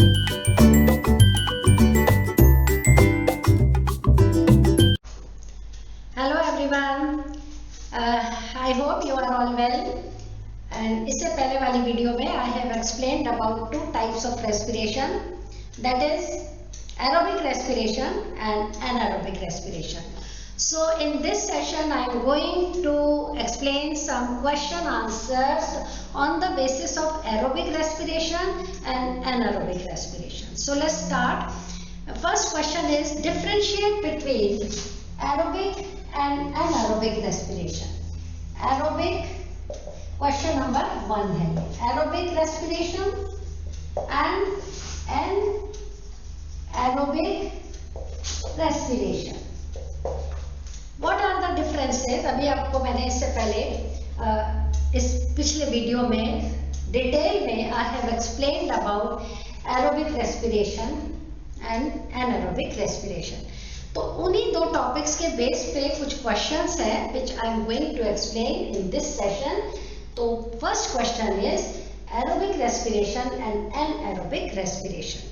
Hello everyone, I hope you are all well. And इससे पहले वाली वीडियो में I have explained about two types of respiration, that is aerobic respiration and anaerobic respiration. So in this session I am going to explain some question answers on the basis of aerobic respiration and anaerobic respiration. So let's start. First question is differentiate between aerobic and anaerobic respiration. Aerobic, question number 1 है aerobic respiration and anaerobic respiration. What are the differences? अभी आपको मैंने इससे पहले इस पिछले video में detail में I have explained about aerobic respiration and anaerobic respiration. तो उन्हीं दो टॉपिक्स के बेस पे कुछ क्वेश्चंस हैं which I am going to explain in this session. तो first question is aerobic respiration and anaerobic respiration.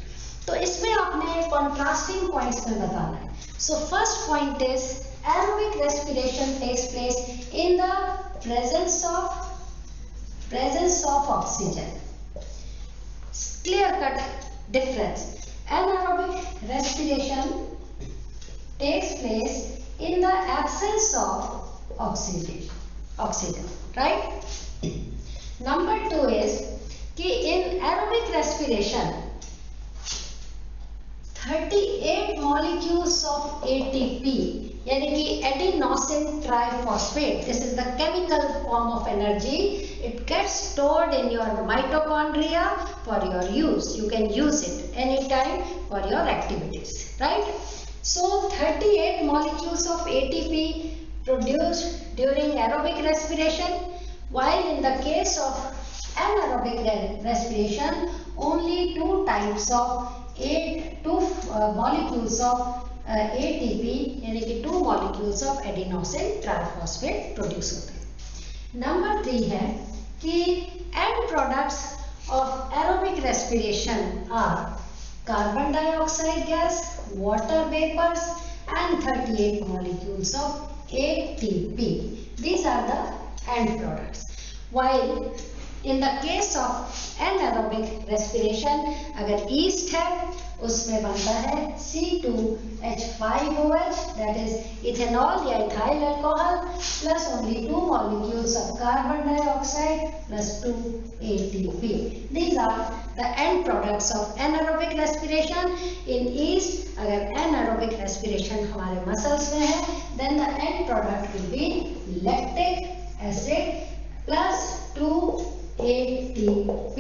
तो इसमें आपने कॉन्ट्रास्टिंग पॉइंट्स में बताना है. So first point is aerobic respiration takes place in the presence of oxygen. Clear cut difference. Anaerobic respiration takes place in the absence of oxygen, right? Number 2 is कि in aerobic respiration 38 molecules of ATP यानी कि adenosine triphosphate, this is the chemical form of energy, it gets stored in your mitochondria for your use. You can use it anytime for your activities, right? So 38 molecules of ATP produced during aerobic respiration, while in the case of anaerobic respiration only two molecules of ATP यानी कि 2 molecules of adenosine triphosphate produce होते हैं. Number 3 है कि end products of aerobic respiration are carbon dioxide gas, water vapors and 38 molecules of ATP. These are the end products. While in the case of anaerobic respiration, अगर yeast है उसमें बनता है C2H5OH, that is ethanol या ethyl alcohol plus only 2 molecules of carbon dioxide plus 2 ATP. These are the end products of anaerobic respiration. In yeast अगर anaerobic respiration हमारे muscles में है, then the end product will be lactic acid plus 2 ATP,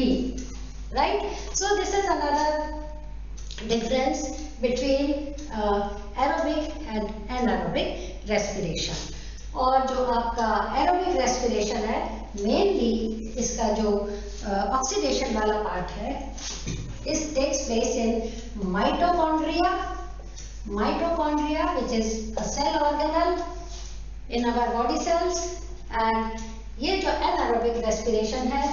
right? So this is another difference between aerobic and anaerobic respiration. और जो आपका aerobic respiration है, mainly इसका जो oxidation वाला part है, this takes place in mitochondria, which is a cell organelle in our body cells. And ये जो anaerobic respiration है,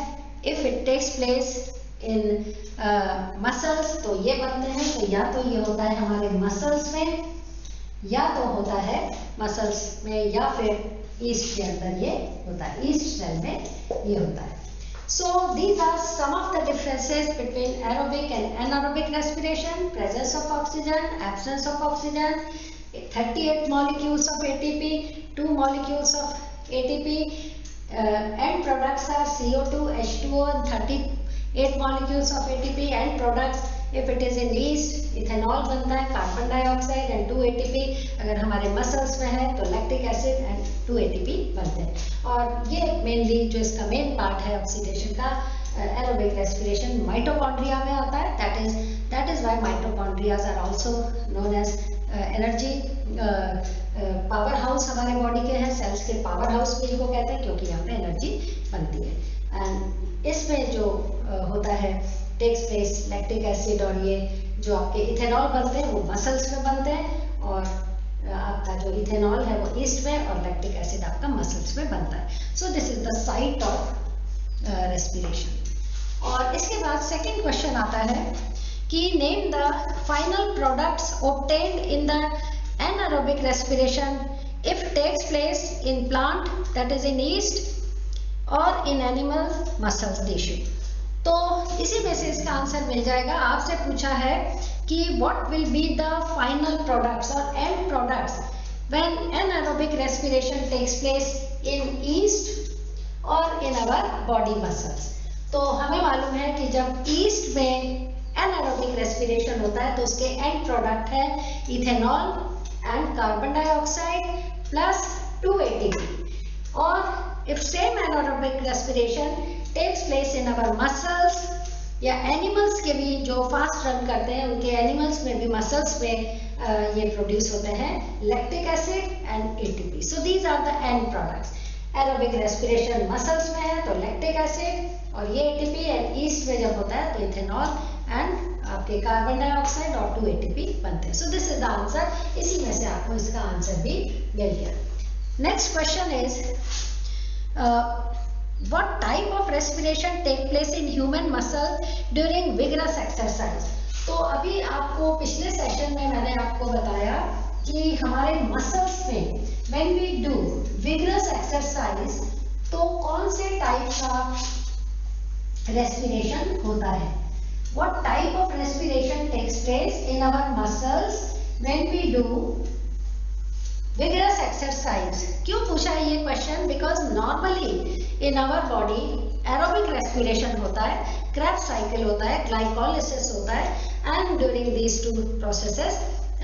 if it takes place in muscles तो ये बनते हैं. तो या तो ये होता है हमारे muscles में, या तो होता है muscles में, या फिर yeast के अंदर ये होता है, yeast cell में ये होता है. So these are some of the differences between aerobic and anaerobic respiration: presence of oxygen, absence of oxygen, 38 molecules of ATP, 2 molecules of ATP. End products are CO2, H2O and 38 molecules of ATP. End products, if it is in yeast, ethanol बनता है, carbon dioxide and 2 ATP. अगर हमारे muscles में है तो lactic acid and 2 ATP बनते हैं. और ये mainly जो इसका main part है oxidation का, aerobic respiration mitochondria में आता है. That is why mitochondria are also known as energy power house हमारे बॉडी के हैं. सेल्स के पावर हाउस भी इनको कहते हैं क्योंकि यहाँ पे एनर्जी बनती है. एंड इसमें जो होता है टेक्स प्लेस लैक्टिक एसिड और ये जो आपके इथेनॉल बनते हैं वो मसल्स में बनते हैं, और आपका जो इथेनॉल है वो ईस्ट में और लैक्टिक एसिड आपका मसल्स में बनता है. सो this is the site of respiration. और इसके बाद सेकंड क्वेश्चन आता है कि name the final products obtained in the anaerobic respiration if takes place in plant, that is in yeast or in animal muscle tissue. तो इसी में से इसका आंसर मिल जाएगा। आपसे पूछा है कि what will be the final products or end products when anaerobic respiration takes place in yeast or in our body muscles. तो हमें मालूम है कि जब yeast में एनारोबिक रेस्पिरेशन होता है तो उसके एंड प्रोडक्ट है ethanol and carbon dioxide plus 2 ATP। और if same anaerobic respiration takes place in our muscles या एनिमल्स के भी जो फास्ट रन करते हैं उनके एनिमल्स में भी मसल्स में ये प्रोड्यूस होते हैं lactic acid and ATP। So these are the end products. Aerobic respiration muscles में है तो लैक्टिक एसिड और ये ATP, एंड ईस्ट में जब होता है तो इथेनॉल एंड आपके कार्बन डाइऑक्साइड और 2 ATP बनते हैं। So this is the answer. इसी में से आपको इसका आंसर भी मिल गया। Next question is what type of respiration take place in human muscle during vigorous exercise. तो अभी आपको पिछले सेशन में मैंने आपको बताया कि हमारे मसल्स में when we do vigorous exercise तो कौन से टाइप का रेस्पिरेशन होता है। What type of respiration takes place in our muscles when we do vigorous exercise? क्यों पूछा है ये question? Because normally in our body aerobic respiration होता है, Krebs cycle होता है, glycolysis होता है, and during these two processes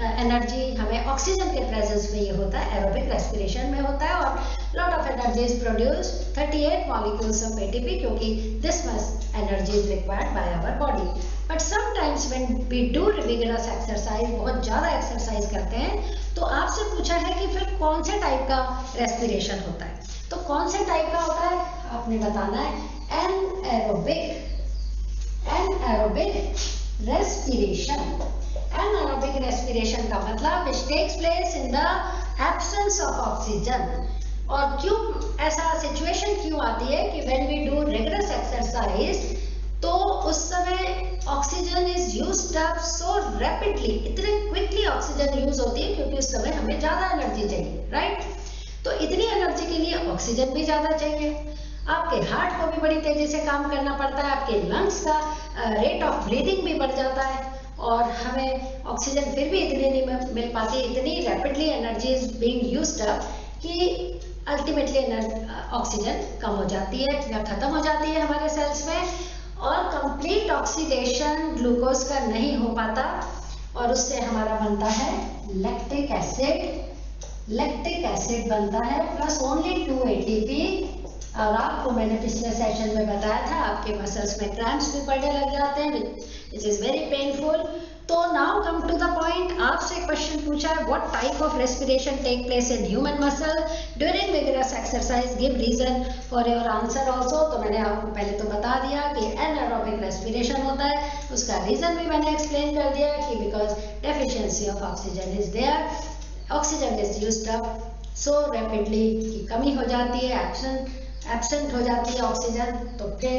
energy हमें ऑक्सीजन के प्रेजेंस में ये होता है, एरोबिक रेस्पिरेशन में होता है और lot of energy is produce 38 molecules of ATP क्योंकि this much energy is required by our body. But sometimes when we do vigorous exercise, बहुत ज़्यादा एक्सरसाइज करते हैं, तो आपसे पूछा है कि फिर कौन से टाइप का रेस्पिरेशन होता है। तो कौन से टाइप का होता है आपने बताना है। एनाएरोबिक रेस्पिरेशन। एनारोबिक रेस्पिरेशन का मतलब which takes place in the absence of oxygen। और क्यों ऐसा सिचुएशन क्यों आती है कि when we do rigorous exercise तो उस समय oxygen is used up so rapidly, इतने क्विकली ऑक्सीजन यूज होती है क्योंकि उस समय हमें ज्यादा एनर्जी चाहिए, राइट। तो इतनी एनर्जी के लिए ऑक्सीजन भी ज्यादा चाहिए। आपके हार्ट को भी बड़ी तेजी से काम करना पड़ता है, आपके लंग्स का रेट ऑफ ब्रीदिंग भी बढ़ जाता है और हमें ऑक्सीजन फिर भी इतनी नहीं मिल पाती, इतनी rapidly energy is being used up कि अल्टीमेटली ऑक्सीजन कम हो जाती है या खत्म हो जाती है हमारे सेल्स में और कंप्लीट ऑक्सीडेशन ग्लूकोज का नहीं हो पाता और उससे हमारा बनता है लैक्टिक एसिड। लैक्टिक एसिड बनता है प्लस ओनली 2 ATP। और आपको मैंने पिछले सेशन में बताया था आपके मसल्स में क्रैम्प्स भी पड़ने लग जाते हैं विच इज वेरी पेनफुल। तो now come to the point. आपसे क्वेश्चन पूछा है what type of respiration take place in human muscle during vigorous exercise, give reason for your answer also. तो मैंने आपको पहले तो बता दिया कि एनारोबिक रेस्पिरेशन होता है, उसका रीजन भी मैंने एक्सप्लेन कर दिया कि because deficiency of oxygen is there, oxygen is used up so rapidly की कमी हो जाती है, एब्सेंट हो जाती है ऑक्सीजन, तो फिर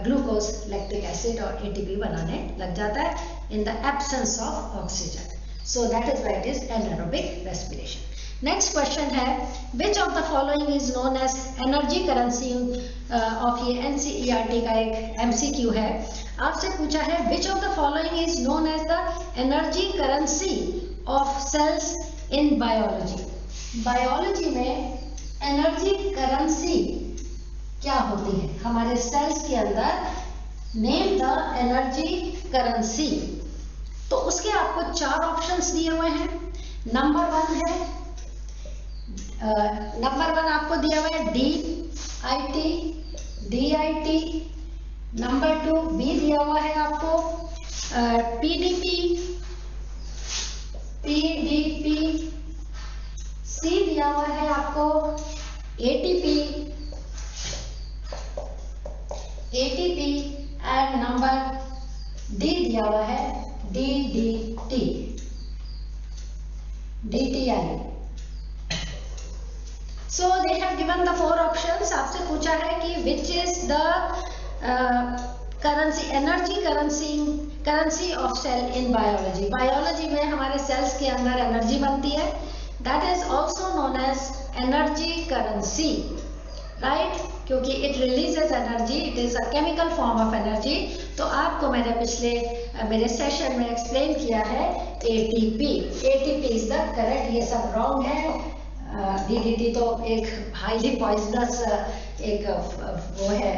ग्लूकोज लैक्टिक एसिड और ATP बनाने लग जाता है in the absence of oxygen. So that is why it is anaerobic respiration. Next question है which of the following is known as energy currency of, ये NCERT का एक MCQ है। आपसे पूछा है which of the following is known as the energy currency of cells in biology. Biology में energy currency क्या होती है हमारे सेल्स के अंदर, नेम द एनर्जी करेंसी। तो उसके आपको 4 ऑप्शंस दिए हुए हैं। नंबर 1 आपको दिया हुआ है DIT। नंबर 2 B दिया हुआ है आपको PDP, C दिया हुआ है आपको ATP एंड नंबर D दिया हुआ है DTI। So they have given the 4 options। आपसे पूछा है कि which is the currency, energy currency currency of cell in biology. Biology में हमारे सेल्स के अंदर एनर्जी बनती है, that is also known as energy currency, right, क्योंकि it releases energy, it is a chemical form of energy. तो आपको मैंने मेरे सेशन में एक्सप्लेन किया है ATP. ATP is the correct, ये सब रॉन्ग है। डीडीटी तो एक हाईली पॉइजनस एक वो है,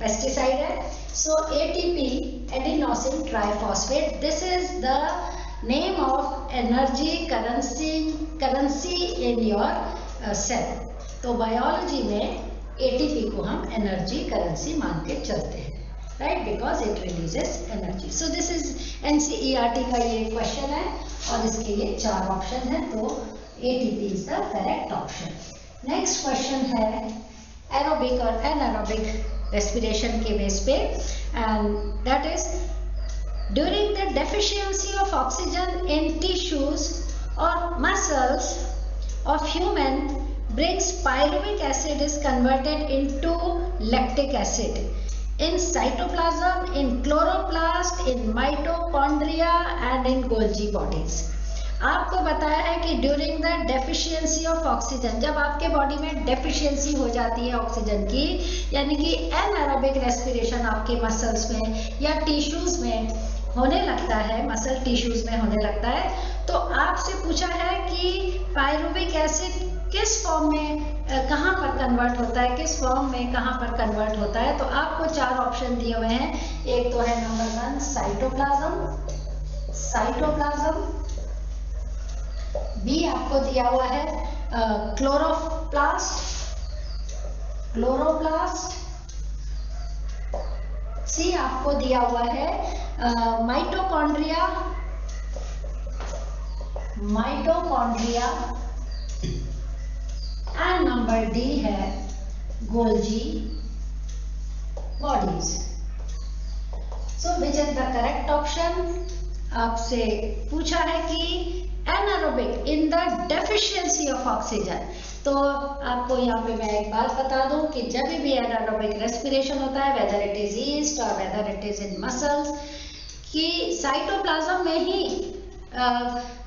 पेस्टिसाइड है। So ATP, adenosine triphosphate, this is the name of energy currency in your cell. तो बायोलॉजी में एटीपी को हम एनर्जी करेंसी मान के चलते हैं, right, because it releases energy. So this is NCERT का ये क्वेश्चन है और इसके लिए 4 ऑप्शन है, तो ATP is the correct option. Next question है एरोबिक और एनारोबिक रेस्पिरेशन के बेस पे, and that is during the deficiency of oxygen in tissues और muscles of human brings pyruvic acid is converted into lactic acid in cytoplasm, in chloroplast, in mitochondria and in Golgi bodies. आपको बताया है कि during the deficiency of oxygen, जब आपके body में deficiency हो जाती है ऑक्सीजन की, यानी कि एनारोबिक रेस्पिरेशन आपके मसल्स में या टिश्यूज में होने लगता है, मसल टिश्यूज में होने लगता है, तो आपसे पूछा है कि पायरुविक एसिड किस फॉर्म में कहाँ पर कन्वर्ट होता है, किस फॉर्म में कहाँ पर कन्वर्ट होता है। तो आपको 4 ऑप्शन दिए हुए हैं। एक तो है नंबर 1 साइटोप्लाज्म, बी आपको दिया हुआ है क्लोरोप्लास्ट, सी आपको दिया हुआ है माइटोकॉन्ड्रिया, एंड नंबर डी है Golgi bodies. So which is the correct option? आपसे पूछा है कि anaerobic in the deficiency of oxygen. तो आपको यहाँ पे मैं एक बात बता दूं कि जब भी एनारोबिक रेस्पिरेशन होता है, वेदर इट इज ईस्ट और whether it is in muscles, कि साइटोप्लाज्म में ही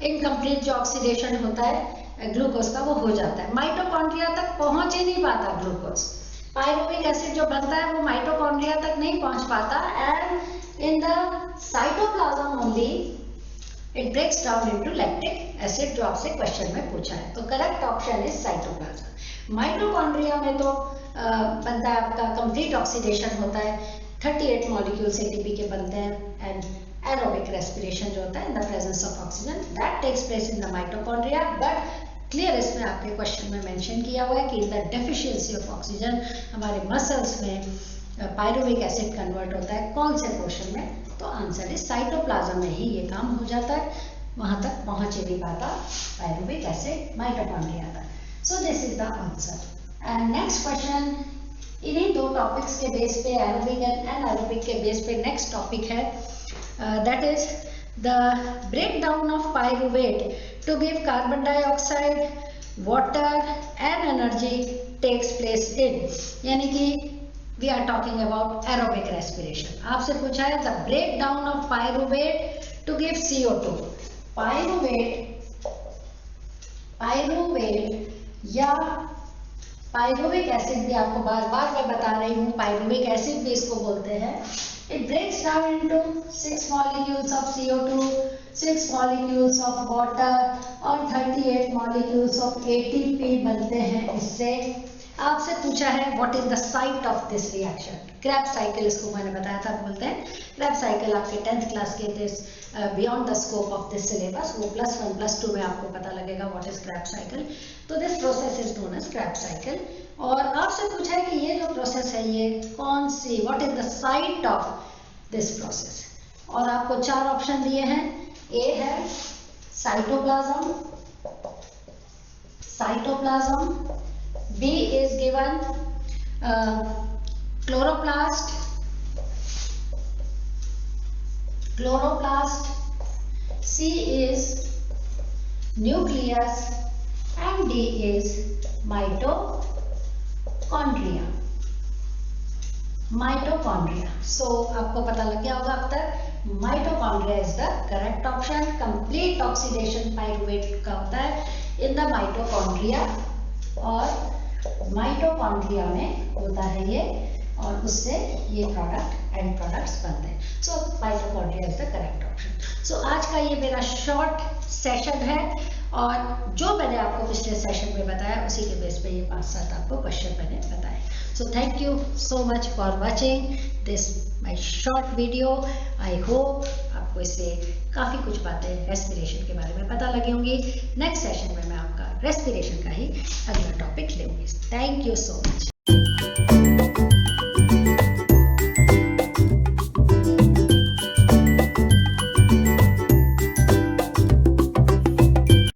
इनकम्प्लीट जो ऑक्सीडेशन होता है ग्लूकोज का वो हो जाता है, माइटोकॉन्ड्रिया तक पहुंच ही नहीं पाता ग्लूकोज। पायरुविक एसिड जो बनता है वो माइटोकॉन्ड्रिया तक नहीं पहुंच पाता, and in the cytoplasm only it breaks down into lactic acid, जो आपसे क्वेश्चन में पूछा है। तो correct option is cytoplasm. Mitochondria में तो बनता है आपका कंप्लीट ऑक्सीडेशन होता है, 38 मॉलिक्यूल्स एटीपी के बनते हैं, एंड एरोबिक रेस्पिरेशन जो होता है in the presence of oxygen that takes place in the mitochondria. But clear इसमें आपके क्वेश्चन में मेंशन किया हुआ है कि in the deficiency of oxygen हमारे मसल्स में पायरुविक एसिड कन्वर्ट होता है, कौन से पोर्शन में? तो आंसर इज साइटोप्लाज्म में ही ये काम हो जाता है, वहां तक पहुंच ही नहीं पाता पायरुविक एसिड माइटोकॉन्ड्रिया तक। So this is the answer. And next question, इन्हीं 2 टॉपिक्स के बेस पे, एरोबिक एंड एनारोबिक के बेस पे नेक्स्ट टॉपिक है, that is the breakdown of pyruvate to give carbon dioxide, water and energy takes place in, यानी कि we are talking about aerobic respiration. आपसे पूछा है the breakdown of pyruvate to give CO2. Pyruvate या pyruvic acid भी आपको बार बार मैं बता रही हूँ, पायरुविक एसिड भी इसको बोलते हैं। It breaks down into 6 molecules of CO2, 6 molecules of water और 38 molecules of ATP बनते हैं इससे। आपसे पूछा है what is the site of this reaction, Krebs cycle इसको मैंने बताया था, बोलते हैं क्रैब साइकिल। आपके 10th क्लास के this beyond the scope of this syllabus, वो +1 +2 में आपको पता लगेगा व्हाट इज क्रैब साइकिल। तो this process is known as Krebs cycle. और आपसे पूछा है कि ये जो प्रोसेस है ये कौन सी, what is the site of this process, और आपको 4 ऑप्शन दिए हैं। ए है cytoplasm, B is given chloroplast, C is nucleus, and D is mitochondria। So आपको पता लग गया होगा अब तक mitochondria is the correct option. Complete oxidation pyruvate का होता है इन द माइटोकॉन्ड्रिया, और माइटोकॉन्ड्रिया में होता है ये, और उससे ये प्रोडक्ट एंड प्रोडक्ट्स बनते हैं। So mitochondria is the correct option. So आज का ये मेरा शॉर्ट सेशन है, और जो मैंने आपको पिछले सेशन में बताया उसी के बेस पे ये 5-7 आपको क्वेश्चन मैंने बताए। So thank you so much for watching this my short video. I hope आपको इससे काफ़ी कुछ बातें रेस्पिरेशन के बारे में पता लगी होंगी। नेक्स्ट सेशन में मैं आपका रेस्पिरेशन का ही अगला टॉपिक लूँगी। Thank you so much.